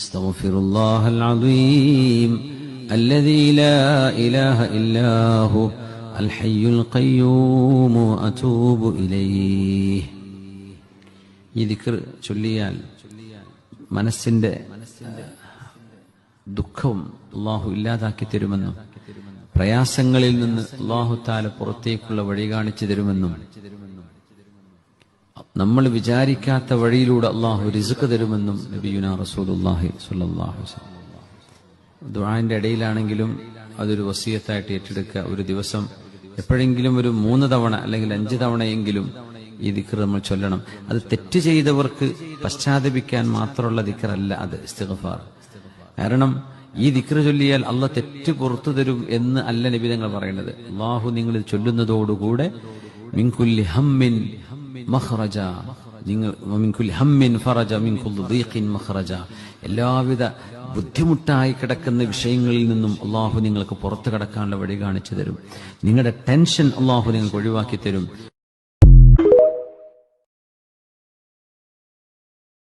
അസ്തഗ്ഫിറുല്ലാഹൽ അദീം الذي لا إله إلا هو الحي القيوم أتوب إليه. ഈ ദിക്ർ ചൊല്ലിയാൽ മനസ്സിന്റെ ദുഃഖം അല്ലാഹു ഇല്ലാതാക്കി തരുമെന്നും പ്രയാസങ്ങളിൽ നിന്ന് അല്ലാഹു തആല പുറത്തേക്കുള്ള വഴി കാണിച്ചു തരുമെന്നും നമ്മൾ വിചാരിക്കാത്ത വഴിയിലൂടെ അല്ലാഹു റിസ്ക് തരുമെന്നും നബിയുനാ റസൂലുള്ളാഹി സ്വല്ലല്ലാഹു അലൈഹി വസല്ലം. ദുആന്റെ ഇടയിലാണെങ്കിലും അതൊരു വസിയത്തായിട്ട് ഏറ്റെടുക്കുക. ഒരു ദിവസം എപ്പോഴെങ്കിലും ഒരു 3 തവണ അല്ലെങ്കിൽ 5 തവണയെങ്കിലും ഈ ദിക്ർ നമ്മൾ ചൊല്ലണം. അത് തെറ്റ് ചെയ്തവർക്ക് പശ്ചാത്തപിക്കാൻ മാത്രമുള്ള ദിക്റല്ല അത് ഇസ്തിഗ്ഫാർ. കാരണം ഈ ദിക്ർ ചൊല്ലിയാൽ അള്ളാഹ് തെറ്റ് പുറത്തു തരും എന്ന് അല്ല നബി തങ്ങൾ പറയുന്നത്. അല്ലാഹു നിങ്ങൾ ചൊല്ലുന്നതോടുകൂടെ മിൻ കുല്ലി ഹമ്മിൻ മഖ്റജ, നിങ്ങൾ മിൻ കുല്ലി ഹമ്മിൻ ഫറജ മിൻ കുല്ലി ദീഖിൻ മഖ്റജ, എല്ലാവിധ ബുദ്ധിമുട്ടായി കിടക്കുന്ന വിഷയങ്ങളിൽ നിന്നും അള്ളാഹു നിങ്ങൾക്ക് പുറത്തു കടക്കാനുള്ള വഴി കാണിച്ചു തരും. നിങ്ങളുടെ ടെൻഷൻ അള്ളാഹു നിങ്ങൾക്ക് ഒഴിവാക്കി തരും.